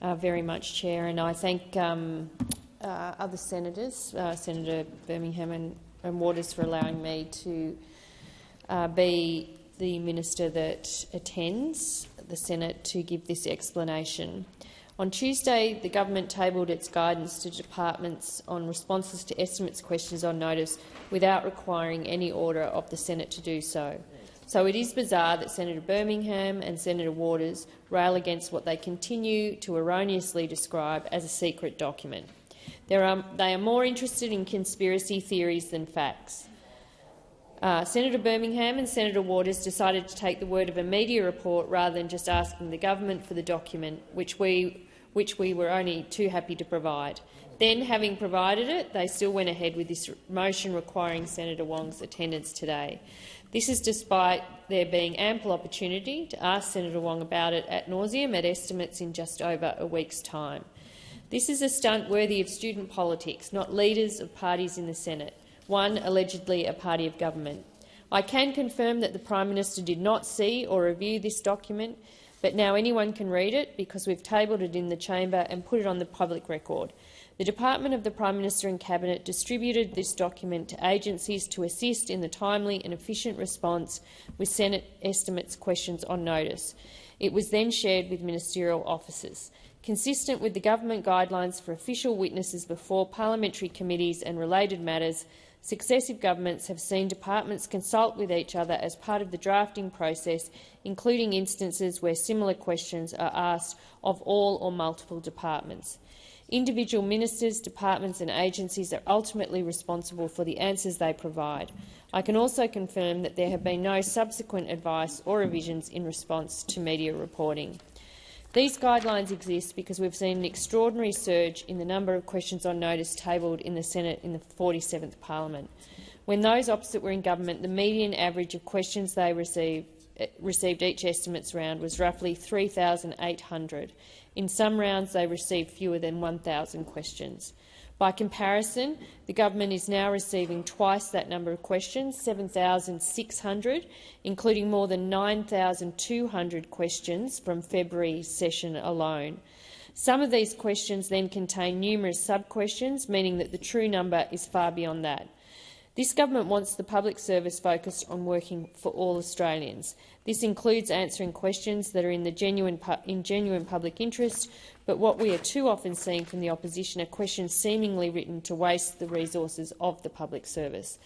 very much, Chair, and I thank other senators, Senator Birmingham and Waters, for allowing me to be the minister that attends the Senate to give this explanation. On Tuesday, the government tabled its guidance to departments on responses to estimates questions on notice without requiring any order of the Senate to do so. So it is bizarre that Senator Birmingham and Senator Waters rail against what they continue to erroneously describe as a secret document. They are more interested in conspiracy theories than facts. Senator Birmingham and Senator Waters decided to take the word of a media report rather than just asking the government for the document, which we were only too happy to provide. Then, having provided it, they still went ahead with this motion requiring Senator Wong's attendance today. This is despite there being ample opportunity to ask Senator Wong about it ad nauseam at estimates in just over a week's time. This is a stunt worthy of student politics, not leaders of parties in the Senate, one allegedly a party of government. I can confirm that the Prime Minister did not see or review this document, but now anyone can read it because we've tabled it in the chamber and put it on the public record. The Department of the Prime Minister and Cabinet distributed this document to agencies to assist in the timely and efficient response with Senate estimates questions on notice. It was then shared with ministerial officers. Consistent with the government guidelines for official witnesses before parliamentary committees and related matters, successive governments have seen departments consult with each other as part of the drafting process, including instances where similar questions are asked of all or multiple departments. Individual ministers, departments and agencies are ultimately responsible for the answers they provide. I can also confirm that there have been no subsequent advice or revisions in response to media reporting. These guidelines exist because we've seen an extraordinary surge in the number of questions on notice tabled in the Senate in the 47th Parliament. When those opposite were in government, the median average of questions they received each estimates round was roughly 3,800. In some rounds, they received fewer than 1,000 questions. By comparison, the government is now receiving twice that number of questions, 7,600, including more than 9,200 questions from February's session alone. Some of these questions then contain numerous sub-questions, meaning that the true number is far beyond that. This government wants the public service focused on working for all Australians. This includes answering questions that are in genuine public interest, but what we are too often seeing from the opposition are questions seemingly written to waste the resources of the public service.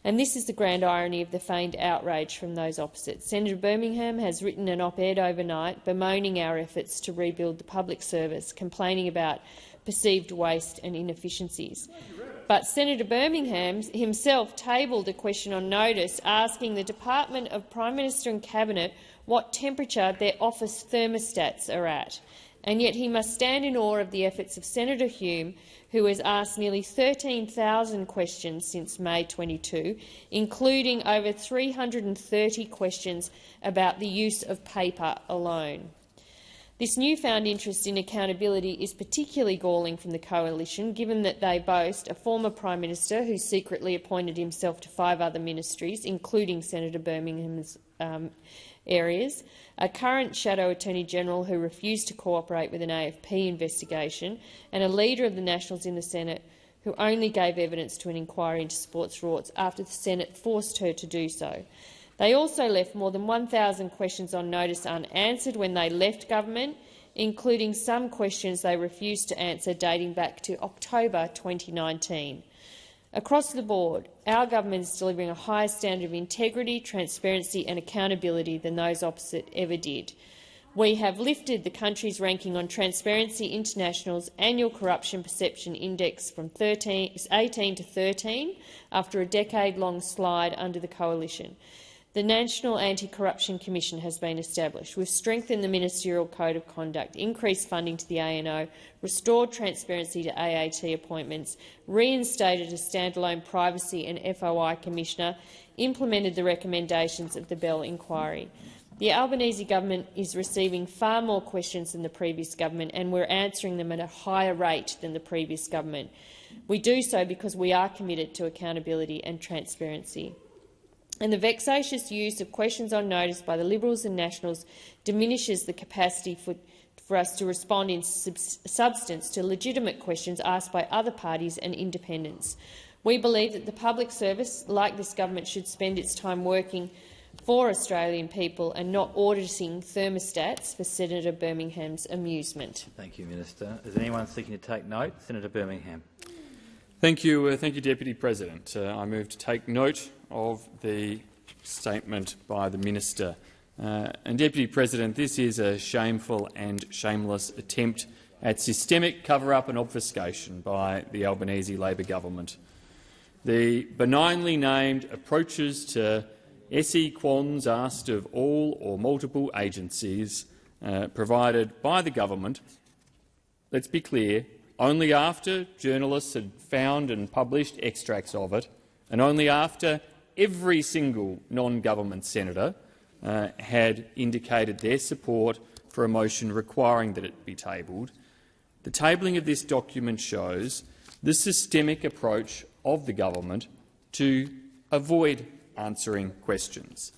And this is the grand irony of the feigned outrage from those opposites. Senator Birmingham has written an op-ed overnight bemoaning our efforts to rebuild the public service, complaining about perceived waste and inefficiencies. But Senator Birmingham himself tabled a question on notice asking the Department of Prime Minister and Cabinet what temperature their office thermostats are at. And yet he must stand in awe of the efforts of Senator Hume, who has asked nearly 13,000 questions since May 22, including over 330 questions about the use of paper alone. This newfound interest in accountability is particularly galling from the Coalition, given that they boast a former Prime Minister who secretly appointed himself to 5 other ministries, including Senator Birmingham's areas, a current Shadow Attorney-General who refused to cooperate with an AFP investigation, and a leader of the Nationals in the Senate who only gave evidence to an inquiry into sports rorts after the Senate forced her to do so. They also left more than 1,000 questions on notice unanswered when they left government, including some questions they refused to answer dating back to October 2019. Across the board, our government is delivering a higher standard of integrity, transparency and accountability than those opposite ever did. We have lifted the country's ranking on Transparency International's annual corruption perception index from 18 to 13 after a decade-long slide under the Coalition. The National Anti-Corruption Commission has been established. We've strengthened the Ministerial Code of Conduct, increased funding to the ANO, restored transparency to AAT appointments, reinstated a standalone Privacy and FOI Commissioner, implemented the recommendations of the Bell inquiry. The Albanese government is receiving far more questions than the previous government, and we're answering them at a higher rate than the previous government. We do so because we are committed to accountability and transparency. And the vexatious use of questions on notice by the Liberals and Nationals diminishes the capacity for us to respond in substance to legitimate questions asked by other parties and independents. We believe that the public service, like this government, should spend its time working for Australian people and not auditing thermostats for Senator Birmingham's amusement. Thank you, Minister. Is anyone seeking to take note? Senator Birmingham. Thank you, Deputy President. I move to take note of the statement by the Minister. And Deputy President, this is a shameful and shameless attempt at systemic cover-up and obfuscation by the Albanese Labor government. The benignly named approaches to SE QONs asked of all or multiple agencies provided by the government, let's be clear, only after journalists had found and published extracts of it, and only after every single non-government senator had indicated their support for a motion requiring that it be tabled. The tabling of this document shows the systemic approach of the government to avoid answering questions.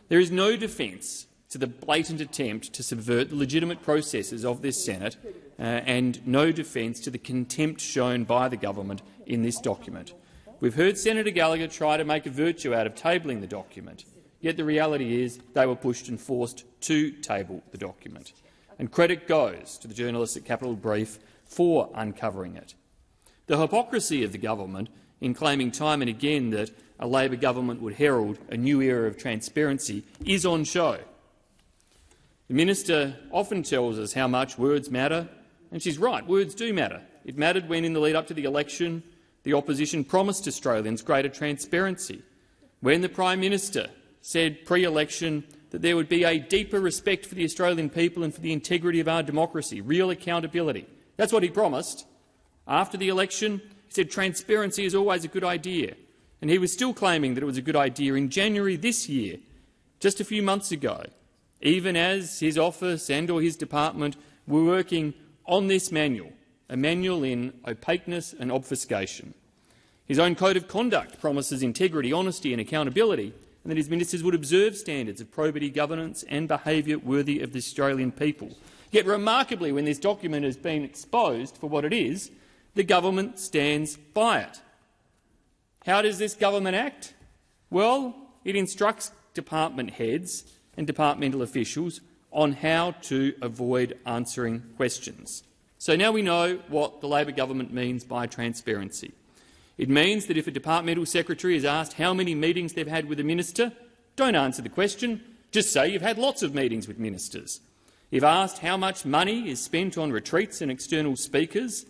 There is no defence to the blatant attempt to subvert the legitimate processes of this Senate and no defence to the contempt shown by the government in this document. We've heard Senator Gallagher try to make a virtue out of tabling the document, yet the reality is they were pushed and forced to table the document. And credit goes to the journalists at Capital Brief for uncovering it. The hypocrisy of the government in claiming time and again that a Labor government would herald a new era of transparency is on show. The Minister often tells us how much words matter, and she's right, words do matter. It mattered when, in the lead-up to the election, the opposition promised Australians greater transparency, when the Prime Minister said pre-election that there would be a deeper respect for the Australian people and for the integrity of our democracy, real accountability. That's what he promised. After the election, he said transparency is always a good idea, and he was still claiming that it was a good idea in January this year, just a few months ago, even as his office and or his department were working on this manual, a manual in opaqueness and obfuscation. His own code of conduct promises integrity, honesty and accountability, and that his ministers would observe standards of probity, governance and behaviour worthy of the Australian people. Yet remarkably, when this document has been exposed for what it is, the government stands by it. How does this government act? Well, it instructs department heads and departmental officials on how to avoid answering questions. So now we know what the Labor government means by transparency. It means that if a departmental secretary is asked how many meetings they've had with a minister, don't answer the question, just say you've had lots of meetings with ministers. If asked how much money is spent on retreats and external speakers,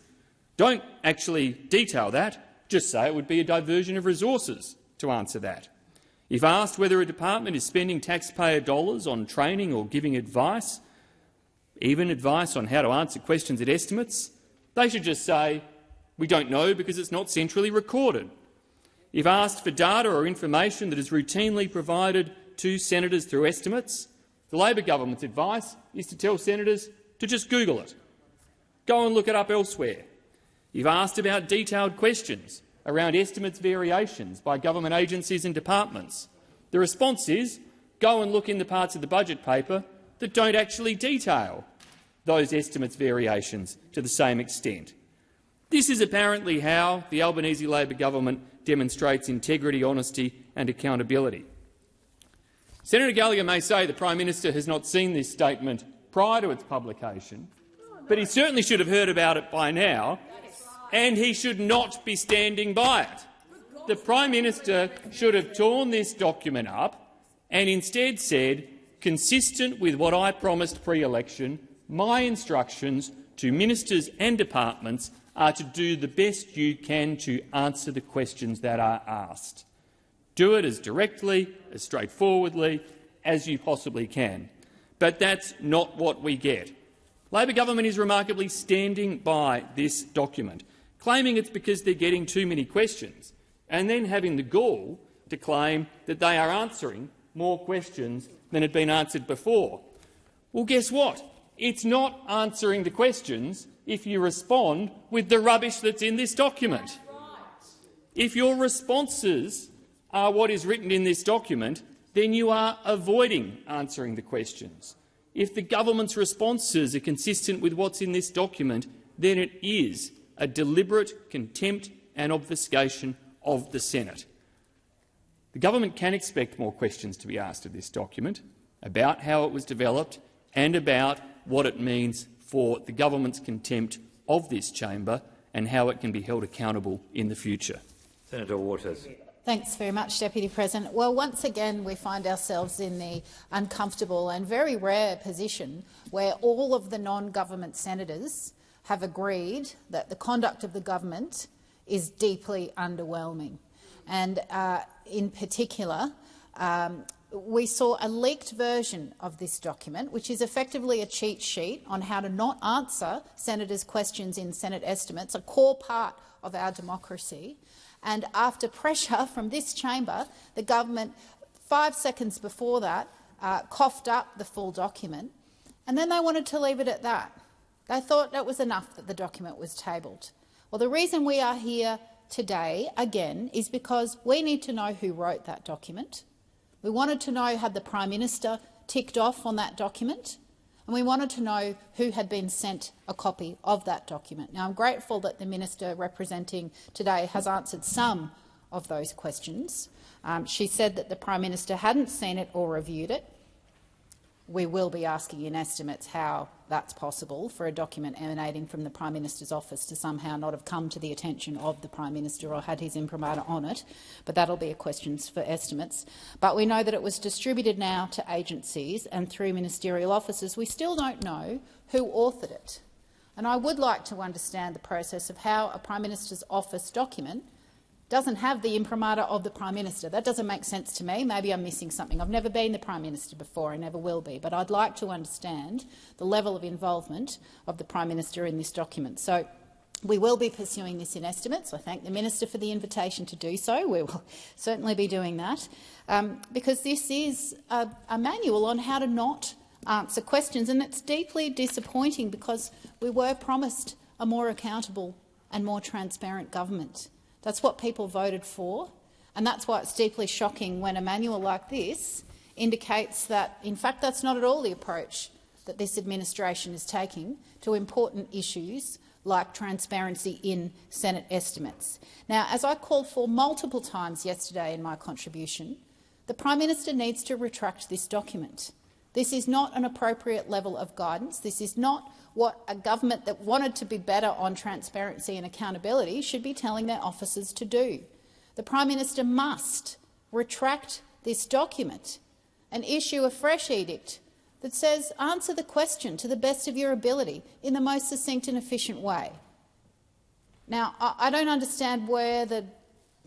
don't actually detail that, just say it would be a diversion of resources to answer that. If asked whether a department is spending taxpayer dollars on training or giving advice, even advice on how to answer questions at estimates, they should just say, we don't know because it's not centrally recorded. If asked for data or information that is routinely provided to senators through estimates, the Labor government's advice is to tell senators to just Google it. Go and look it up elsewhere. If asked about detailed questions around estimates variations by government agencies and departments, the response is go and look in the parts of the budget paper that don't actually detail those estimates variations to the same extent. This is apparently how the Albanese Labor government demonstrates integrity, honesty and accountability. Senator Gallagher may say the Prime Minister has not seen this statement prior to its publication, but he certainly should have heard about it by now, and he should not be standing by it. The Prime Minister should have torn this document up and instead said, consistent with what I promised pre-election, my instructions to ministers and departments are to do the best you can to answer the questions that are asked. Do it as directly, as straightforwardly as you possibly can. But that's not what we get. Labor government is remarkably standing by this document, claiming it's because they're getting too many questions, and then having the gall to claim that they are answering more questions than had been answered before. Well, guess what? It's not answering the questions if you respond with the rubbish that's in this document. If your responses are what is written in this document, then you are avoiding answering the questions. If the government's responses are consistent with what's in this document, then it is a deliberate contempt and obfuscation of the Senate. The government can expect more questions to be asked of this document about how it was developed and about what it means for the government's contempt of this chamber and how it can be held accountable in the future. Senator Waters. Thanks very much, Deputy President. Well, once again we find ourselves in the uncomfortable and very rare position where all of the non-government senators have agreed that the conduct of the government is deeply underwhelming. And in particular, we saw a leaked version of this document, which is effectively a cheat sheet on how to not answer senators' questions in Senate estimates, a core part of our democracy. And after pressure from this chamber, the government, 5 seconds before that, coughed up the full document, and then they wanted to leave it at that. They thought that was enough that the document was tabled. Well, the reason we are here today, again, is because we need to know who wrote that document. We wanted to know had the Prime Minister ticked off on that document, and we wanted to know who had been sent a copy of that document. Now, I'm grateful that the Minister representing today has answered some of those questions. She said that the Prime Minister hadn't seen it or reviewed it. We will be asking in estimates how that's possible for a document emanating from the Prime Minister's office to somehow not have come to the attention of the Prime Minister or had his imprimatur on it, but that'll be a question for estimates. But we know that it was distributed now to agencies and through ministerial offices. We still don't know who authored it. And I would like to understand the process of how a Prime Minister's office document doesn't have the imprimatur of the Prime Minister. That doesn't make sense to me. Maybe I'm missing something. I've never been the Prime Minister before. I never will be. But I'd like to understand the level of involvement of the Prime Minister in this document. So we will be pursuing this in estimates. I thank the Minister for the invitation to do so. We will certainly be doing that, because this is a manual on how to not answer questions, and it's deeply disappointing because we were promised a more accountable and more transparent government. That's what people voted for, and that's why it's deeply shocking when a manual like this indicates that, in fact, that's not at all the approach that this administration is taking to important issues like transparency in Senate estimates. Now, as I called for multiple times yesterday in my contribution, the Prime Minister needs to retract this document. This is not an appropriate level of guidance. This is not what a government that wanted to be better on transparency and accountability should be telling their officers to do. The Prime Minister must retract this document and issue a fresh edict that says answer the question to the best of your ability in the most succinct and efficient way. Now, I don't understand where the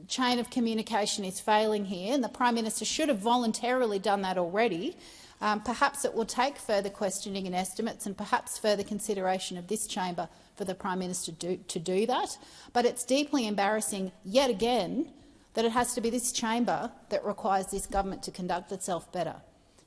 chain of communication is failing here, and the Prime Minister should have voluntarily done that already. Perhaps it will take further questioning and estimates and perhaps further consideration of this chamber for the Prime Minister to do that. But it's deeply embarrassing, yet again, that it has to be this chamber that requires this government to conduct itself better.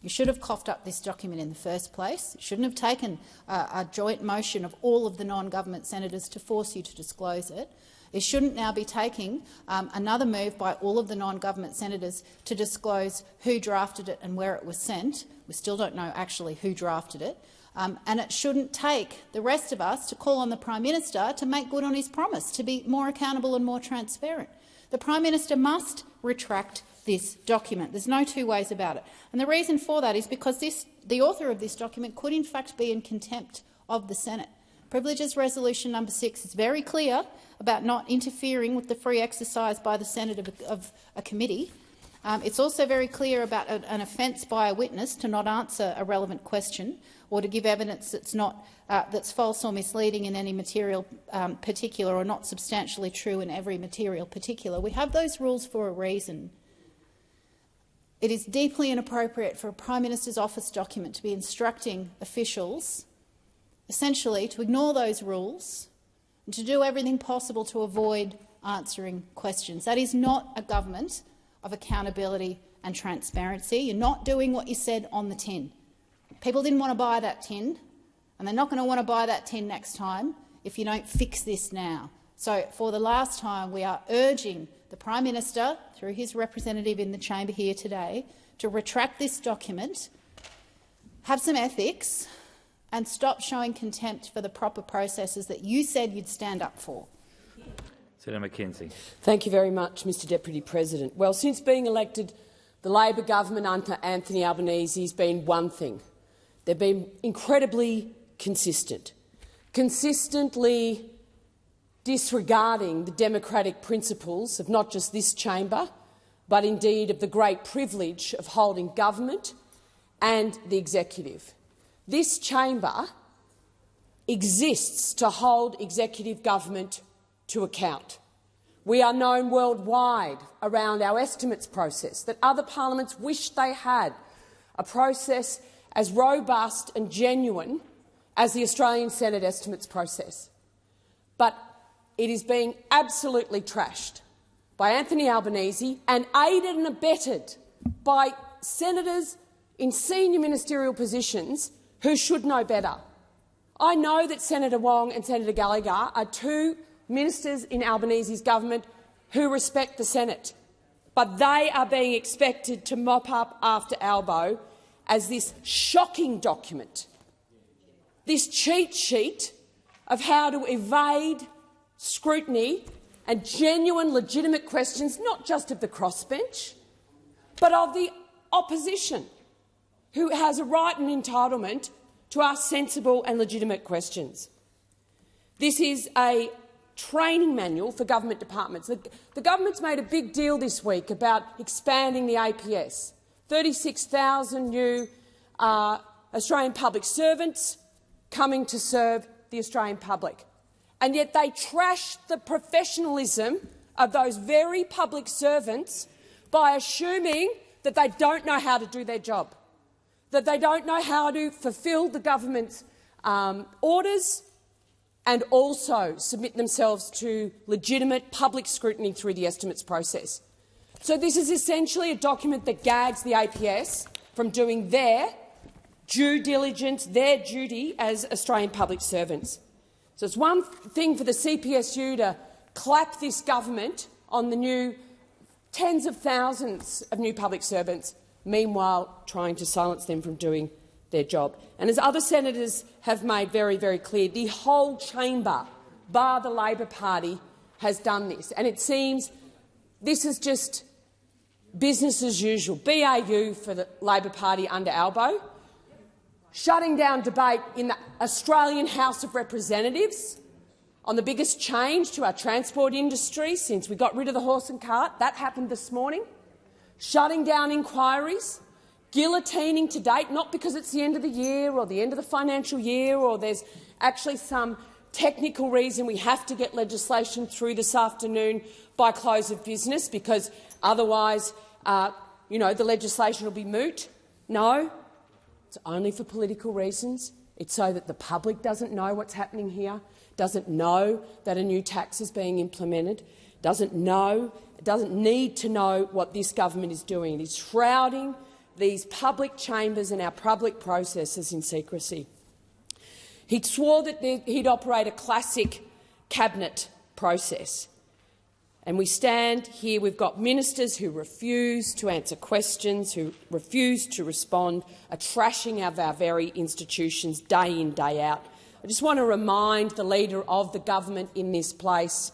You should have coughed up this document in the first place. You shouldn't have taken a joint motion of all of the non-government senators to force you to disclose it. It shouldn't now be taking another move by all of the non-government senators to disclose who drafted it and where it was sent. We still don't know actually who drafted it. And it shouldn't take the rest of us to call on the Prime Minister to make good on his promise to be more accountable and more transparent. The Prime Minister must retract this document. There's no two ways about it. And the reason for that is because the author of this document could in fact be in contempt of the Senate. Privileges Resolution number 6 is very clear about not interfering with the free exercise by the Senate of a committee. It's also very clear about an offence by a witness to not answer a relevant question or to give evidence that's false or misleading in any material particular or not substantially true in every material particular. We have those rules for a reason. It is deeply inappropriate for a Prime Minister's office document to be instructing officials essentially to ignore those rules and to do everything possible to avoid answering questions. That is not a government of accountability and transparency. You're not doing what you said on the tin. People didn't want to buy that tin, and they're not going to want to buy that tin next time if you don't fix this now. So for the last time, we are urging the Prime Minister, through his representative in the chamber here today, to retract this document have some ethics and stop showing contempt for the proper processes that you said you'd stand up for. Senator McKenzie. Thank you very much, Mr Deputy President. Well, since being elected, the Labor government under Anthony Albanese has been one thing. They've been incredibly consistent, consistently disregarding the democratic principles of not just this chamber, but indeed of the great privilege of holding government and the executive. This chamber exists to hold executive government to account. We are known worldwide around our estimates process, that other parliaments wish they had a process as robust and genuine as the Australian Senate estimates process. But it is being absolutely trashed by Anthony Albanese and aided and abetted by senators in senior ministerial positions who should know better. I know that Senator Wong and Senator Gallagher are two ministers in Albanese's government who respect the Senate, but they are being expected to mop up after Albo as this shocking document, this cheat sheet of how to evade scrutiny and genuine legitimate questions, not just of the crossbench, but of the opposition, who has a right and entitlement to ask sensible and legitimate questions. This is a training manual for government departments. The government's made a big deal this week about expanding the APS. 36,000 new Australian public servants coming to serve the Australian public. And yet they trash the professionalism of those very public servants by assuming that they don't know how to do their job, that they don't know how to fulfil the government's orders and also submit themselves to legitimate public scrutiny through the estimates process. So this is essentially a document that gags the APS from doing their due diligence, their duty as Australian public servants. So it's one thing for the CPSU to clap this government on the new tens of thousands of new public servants, meanwhile trying to silence them from doing their job. And as other senators have made very, very clear, the whole chamber, bar the Labor Party, has done this. And it seems this is just business as usual, BAU for the Labor Party under Albo, shutting down debate in the Australian House of Representatives on the biggest change to our transport industry since we got rid of the horse and cart. That happened this morning. Shutting down inquiries, guillotining to date, not because it's the end of the year or the end of the financial year or there's actually some technical reason we have to get legislation through this afternoon by close of business because otherwise the legislation will be moot. No, it's only for political reasons. It's so that the public doesn't know what's happening here, doesn't know that a new tax is being implemented, doesn't need to know what this government is doing. It is shrouding these public chambers and our public processes in secrecy. He swore that he'd operate a classic cabinet process. And we stand here, we've got ministers who refuse to answer questions, who refuse to respond, are trashing our very institutions day in, day out. I just want to remind the Leader of the government in this place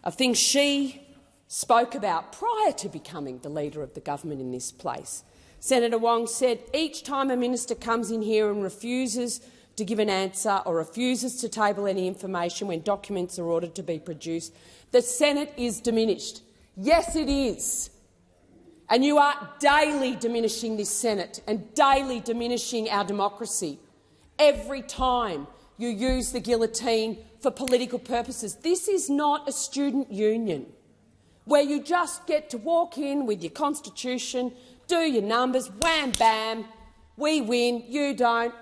of things she spoke about prior to becoming the Leader of the government in this place. Senator Wong said each time a minister comes in here and refuses to give an answer or refuses to table any information when documents are ordered to be produced, the Senate is diminished. Yes, it is. And you are daily diminishing this Senate and daily diminishing our democracy every time you use the guillotine for political purposes. This is not a student union where you just get to walk in with your constitution, do your numbers, wham, bam, we win, you don't,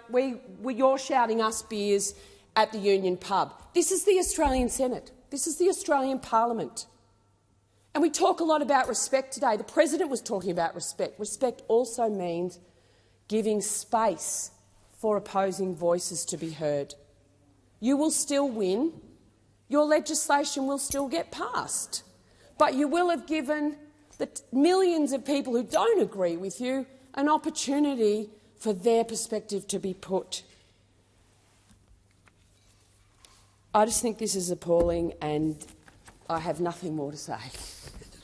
you're shouting us beers at the union pub. This is the Australian Senate. This is the Australian Parliament. And we talk a lot about respect today. The President was talking about respect. Respect also means giving space for opposing voices to be heard. You will still win. Your legislation will still get passed. But you will have given the millions of people who don't agree with you an opportunity for their perspective to be put. I just think this is appalling, and I have nothing more to say.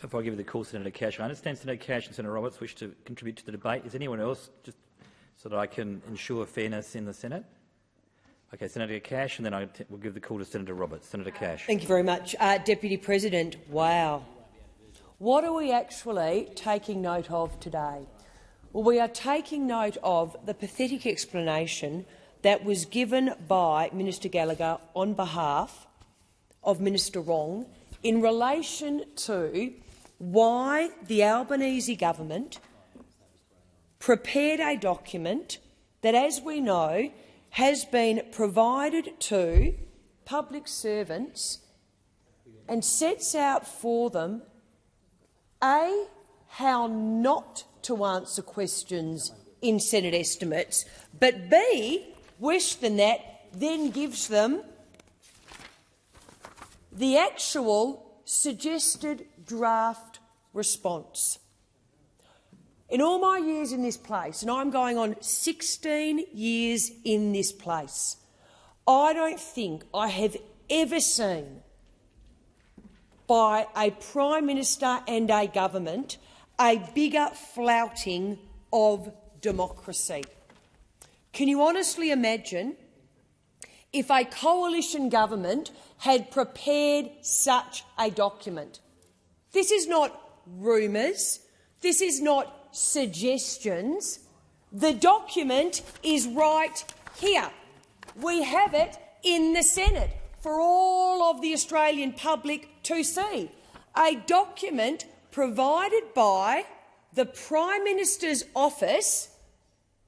Before I give you the call, Senator Cash, I understand Senator Cash and Senator Roberts wish to contribute to the debate. Is anyone else, just so that I can ensure fairness in the Senate? Okay, Senator Cash, and then we'll give the call to Senator Roberts. Senator Cash. Thank you very much, Deputy President. Wow. What are we actually taking note of today? Well, we are taking note of the pathetic explanation that was given by Minister Gallagher on behalf of Minister Wong in relation to why the Albanese government prepared a document that, as we know, has been provided to public servants and sets out for them A, how not to answer questions in Senate estimates, but B, worse than that, then gives them the actual suggested draft response. In all my years in this place, and I'm going on 16 years in this place, I don't think I have ever seen by a Prime Minister and a government a bigger flouting of democracy. Can you honestly imagine if a coalition government had prepared such a document? This is not rumours. This is not suggestions. The document is right here. We have it in the Senate for all of the Australian public to see. A document provided by the Prime Minister's office.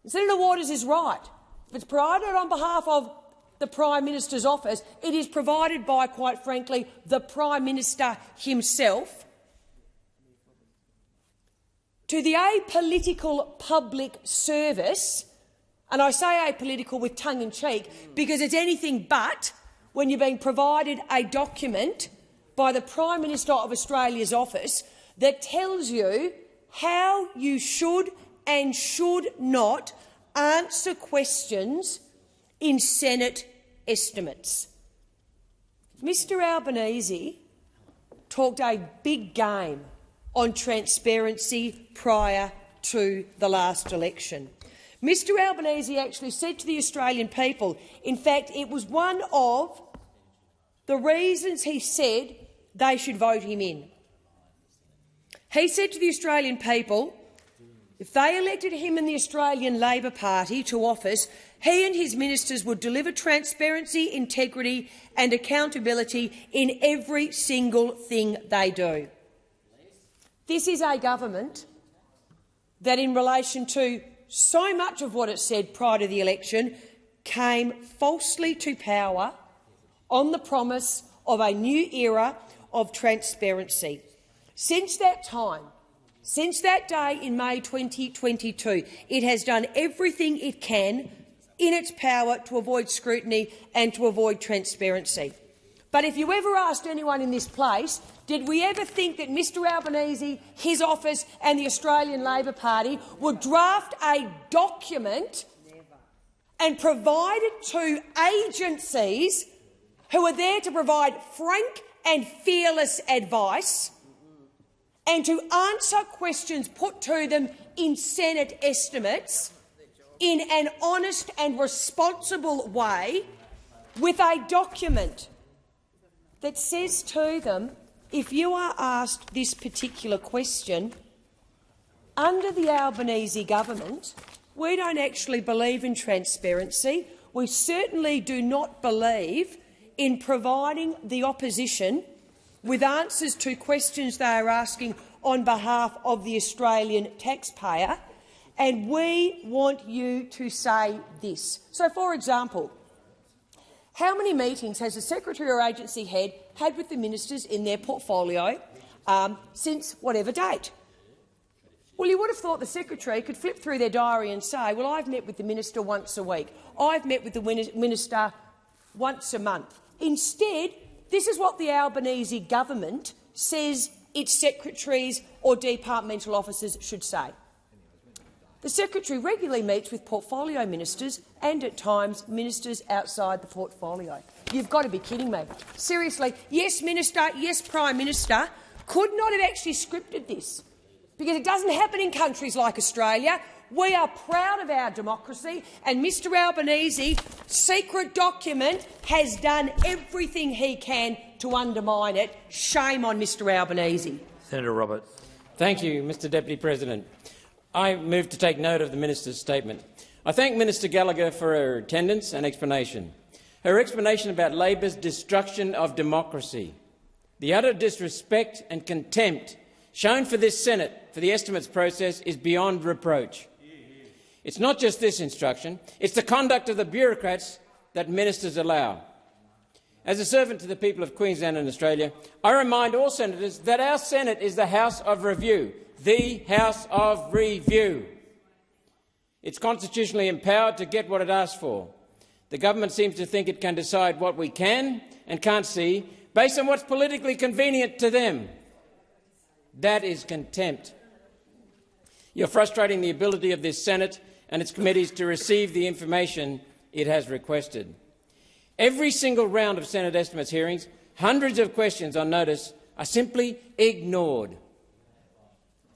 Senator Waters is right. If it's provided on behalf of the Prime Minister's office, it is provided by, quite frankly, the Prime Minister himself to the apolitical public service, and I say apolitical with tongue-in-cheek because it's anything but when you're being provided a document by the Prime Minister of Australia's office that tells you how you should and should not answer questions in Senate estimates. Mr Albanese talked a big game on transparency prior to the last election. Mr Albanese actually said to the Australian people, in fact, it was one of the reasons he said they should vote him in. He said to the Australian people, if they elected him and the Australian Labor Party to office, he and his ministers would deliver transparency, integrity and accountability in every single thing they do. This is a government that, in relation to so much of what it said prior to the election, came falsely to power on the promise of a new era of transparency. Since that time, since that day in May 2022, it has done everything it can in its power to avoid scrutiny and to avoid transparency. But if you ever asked anyone in this place, did we ever think that Mr Albanese, his office and the Australian Labor Party would draft a document and provide it to agencies who are there to provide frank and fearless advice and to answer questions put to them in Senate estimates in an honest and responsible way, with a document that says to them, if you are asked this particular question, under the Albanese government, we don't actually believe in transparency. We certainly do not believe in providing the opposition with answers to questions they are asking on behalf of the Australian taxpayer, and we want you to say this. So, for example, how many meetings has the Secretary or agency head had with the ministers in their portfolio since whatever date? Well, you would have thought the Secretary could flip through their diary and say, well, I've met with the minister once a week, I've met with the minister once a month. Instead, this is what the Albanese government says its secretaries or departmental officers should say. The Secretary regularly meets with portfolio ministers and, at times, ministers outside the portfolio. You've got to be kidding me. Seriously, yes, Minister, yes, Prime Minister, could not have actually scripted this, because it doesn't happen in countries like Australia. We are proud of our democracy, and Mr Albanese's secret document has done everything he can to undermine it. Shame on Mr Albanese. Senator Roberts. Thank you, Mr Deputy President. I move to take note of the minister's statement. I thank Minister Gallagher for her attendance and explanation. Her explanation about Labor's destruction of democracy, the utter disrespect and contempt shown for this Senate for the estimates process is beyond reproach. It's not just this instruction, it's the conduct of the bureaucrats that ministers allow. As a servant to the people of Queensland and Australia, I remind all senators that our Senate is the House of Review, the House of Review. It's constitutionally empowered to get what it asks for. The government seems to think it can decide what we can and can't see based on what's politically convenient to them. That is contempt. You're frustrating the ability of this Senate and its committees to receive the information it has requested. Every single round of Senate estimates hearings, hundreds of questions on notice are simply ignored.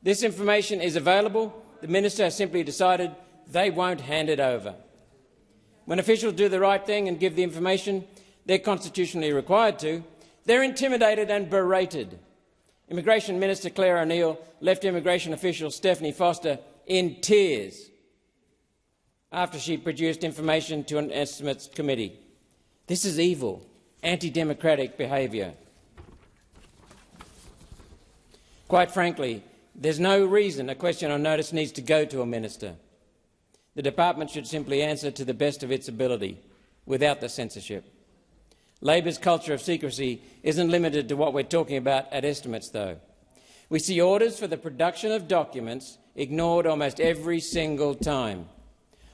This information is available. The minister has simply decided they won't hand it over. When officials do the right thing and give the information they're constitutionally required to, they're intimidated and berated. Immigration Minister Claire O'Neill left immigration official Stephanie Foster in tears after she produced information to an estimates committee. This is evil, anti-democratic behaviour. Quite frankly, there's no reason a question on notice needs to go to a minister. The department should simply answer to the best of its ability, without the censorship. Labor's culture of secrecy isn't limited to what we're talking about at estimates, though. We see orders for the production of documents ignored almost every single time,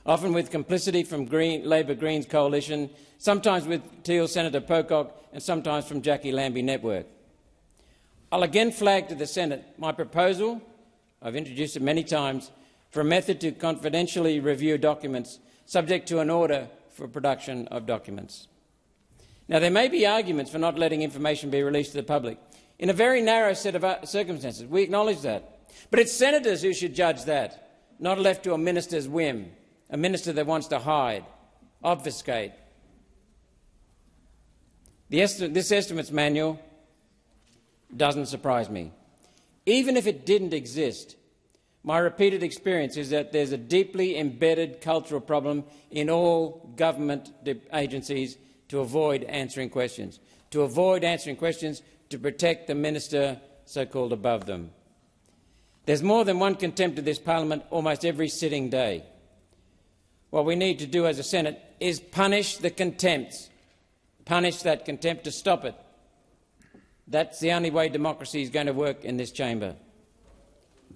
often with complicity from Labor Greens coalition, sometimes with Teal Senator Pocock and sometimes from Jackie Lambie Network. I'll again flag to the Senate my proposal, I've introduced it many times, for a method to confidentially review documents subject to an order for production of documents. Now, there may be arguments for not letting information be released to the public in a very narrow set of circumstances. We acknowledge that. But it's senators who should judge that, not left to a minister's whim, a minister that wants to hide, obfuscate. This estimates manual doesn't surprise me. Even if it didn't exist, my repeated experience is that there's a deeply embedded cultural problem in all government agencies to avoid answering questions, to protect the minister so-called above them. There's more than one contempt of this parliament almost every sitting day. What we need to do as a Senate is punish the contempt, punish that contempt to stop it. That's the only way democracy is going to work in this chamber.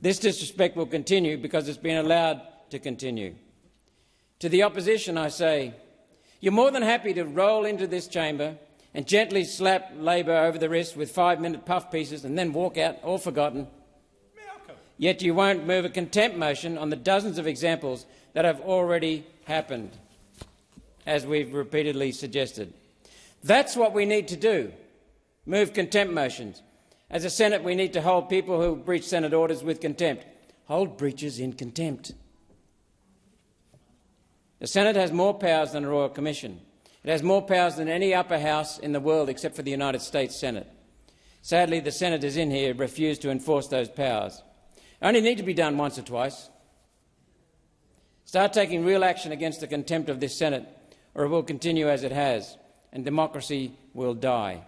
This disrespect will continue because it's been allowed to continue. To the opposition, I say, you're more than happy to roll into this chamber and gently slap Labor over the wrist with 5-minute puff pieces and then walk out, all forgotten. Yet you won't move a contempt motion on the dozens of examples that have already happened, as we've repeatedly suggested. That's what we need to do, move contempt motions. As a Senate, we need to hold people who breach Senate orders with contempt. Hold breaches in contempt. The Senate has more powers than a Royal Commission. It has more powers than any upper house in the world except for the United States Senate. Sadly, the senators in here refuse to enforce those powers. Only need to be done once or twice. Start taking real action against the contempt of this Senate, or it will continue as it has, and democracy will die.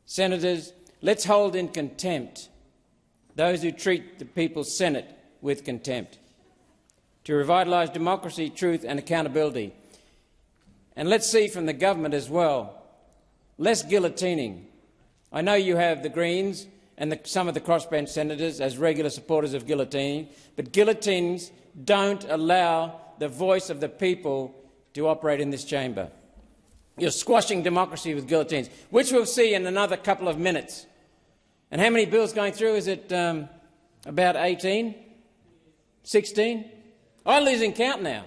Senators, let's hold in contempt those who treat the People's Senate with contempt. To revitalise democracy, truth and accountability. And let's see from the government as well, less guillotining. I know you have the Greens and some of the crossbench senators as regular supporters of guillotining, but guillotines don't allow the voice of the people to operate in this chamber. You're squashing democracy with guillotines, which we'll see in another couple of minutes. And how many bills going through? Is it about 18? 16? I'm losing count now.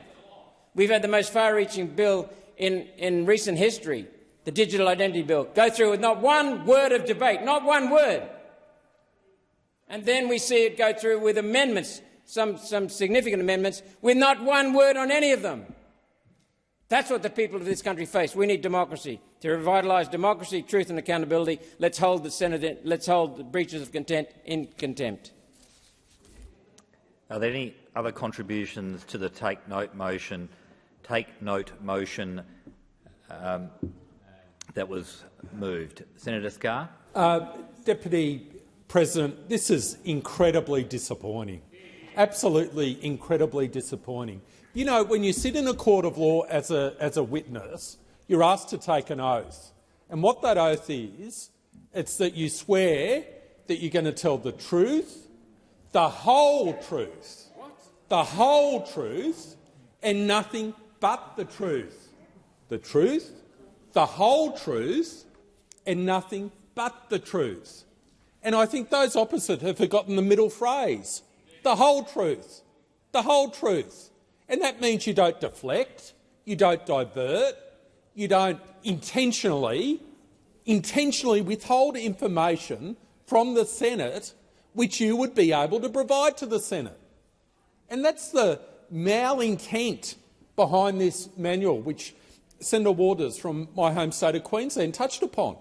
We've had the most far-reaching bill in recent history, the Digital Identity Bill, go through with not one word of debate, not one word. And then we see it go through with amendments, some significant amendments, with not one word on any of them. That's what the people of this country face. We need democracy. To revitalise democracy, truth and accountability, let's hold the Senate, let's hold the breaches of contempt in contempt. Are there any other contributions to the take note motion that was moved? Senator Scarr. Deputy President, this is incredibly disappointing. Absolutely incredibly disappointing. You know, when you sit in a court of law as a witness, you're asked to take an oath. And what that oath is, it's that you swear that you're going to tell the truth, the whole truth, and nothing but the truth. The truth, the whole truth, and nothing but the truth. And I think those opposite have forgotten the middle phrase, the whole truth, the whole truth. And that means you don't deflect, you don't divert, you don't intentionally withhold information from the Senate which you would be able to provide to the Senate. And that's the malintent behind this manual, which Senator Waters from my home state of Queensland touched upon.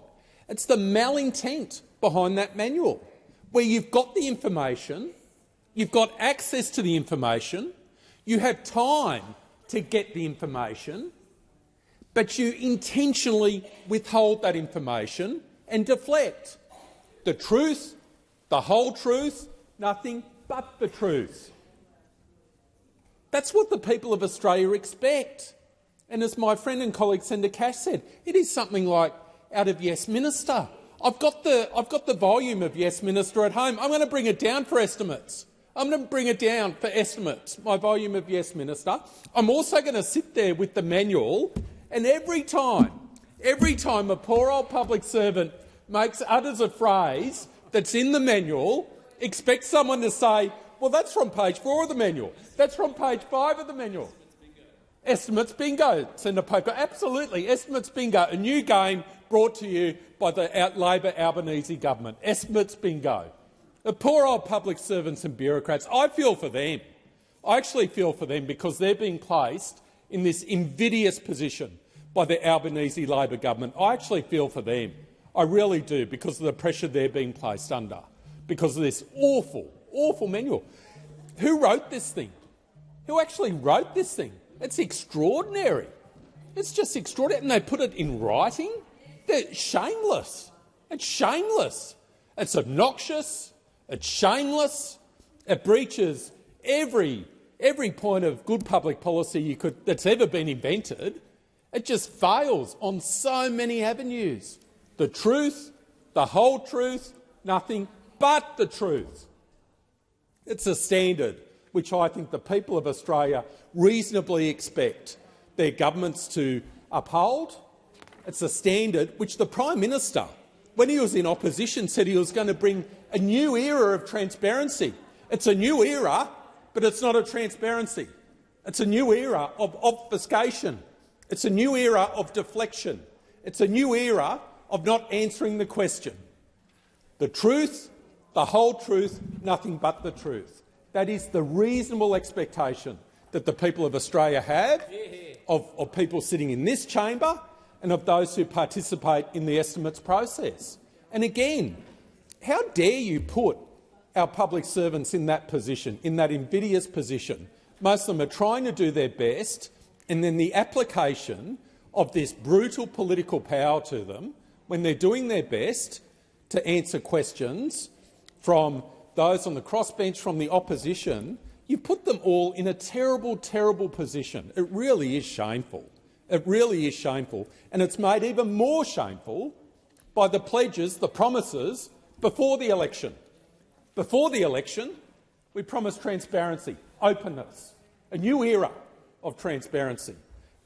It's the malintent behind that manual, where you've got the information, you've got access to the information, you have time to get the information, but you intentionally withhold that information and deflect. The truth, the whole truth, nothing but the truth. That's what the people of Australia expect. And as my friend and colleague Senator Cash said, it is something like out of Yes Minister. I've got the volume of Yes Minister at home. I'm going to bring it down for estimates. I'm going to bring it down for estimates, my volume of Yes Minister. I'm also going to sit there with the manual, and every time a poor old public servant utters a phrase that's in the manual, expect someone to say, well, that's from page 4 of the manual. That's from page 5 of the manual. Estimates bingo, Senator Poker. Absolutely, estimates bingo. A new game brought to you by the Labor Albanese government. Estimates bingo. The poor old public servants and bureaucrats, I feel for them. I actually feel for them because they're being placed in this invidious position by the Albanese Labor government. I actually feel for them. I really do, because of the pressure they're being placed under, because of this awful, awful manual. Who wrote this thing? Who actually wrote this thing? It's extraordinary. It's just extraordinary. And they put it in writing? They're shameless. It's shameless. It's obnoxious. It's shameless. It breaches every point of good public policy that's ever been invented. It just fails on so many avenues. The truth, the whole truth, nothing but the truth. It's a standard which I think the people of Australia reasonably expect their governments to uphold. It's a standard which the Prime Minister, when he was in opposition, said he was going to bring a new era of transparency. It's a new era, but it's not a transparency. It's a new era of obfuscation. It's a new era of deflection. It's a new era of not answering the question. The truth, the whole truth, nothing but the truth. That is the reasonable expectation that the people of Australia have of people sitting in this chamber and of those who participate in the estimates process. And again, how dare you put our public servants in that position, in that invidious position? Most of them are trying to do their best, and then the application of this brutal political power to them when they're doing their best to answer questions from those on the crossbench, from the opposition, you put them all in a terrible, terrible position. It really is shameful. It really is shameful. And it's made even more shameful by the pledges, the promises, before the election. Before the election, we promised transparency, openness, a new era of transparency.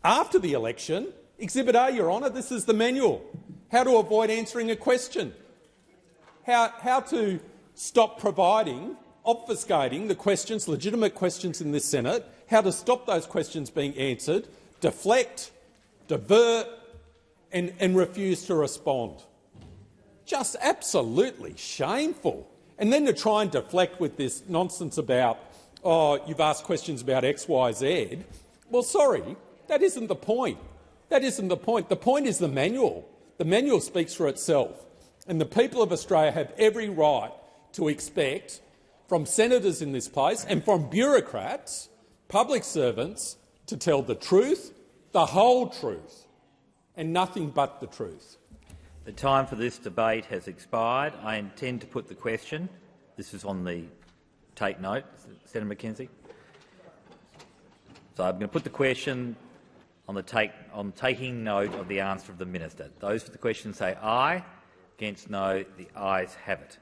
After the election, Exhibit A, Your Honour, this is the manual. How to avoid answering a question. How to stop providing obfuscating the questions, legitimate questions in this Senate, how to stop those questions being answered, deflect, divert and refuse to respond. Just absolutely shameful. And then to try and deflect with this nonsense about, oh, you've asked questions about X, Y, Z. Well, sorry, that isn't the point. That isn't the point. The point is the manual. The manual speaks for itself. And the people of Australia have every right to expect from senators in this place and from bureaucrats, public servants, to tell the truth, the whole truth, and nothing but the truth. The time for this debate has expired. I intend to put the question. This is on the take note, Senator McKenzie. So I'm going to put the question on taking note of the answer of the minister. Those for the question say aye. Against no. The ayes have it.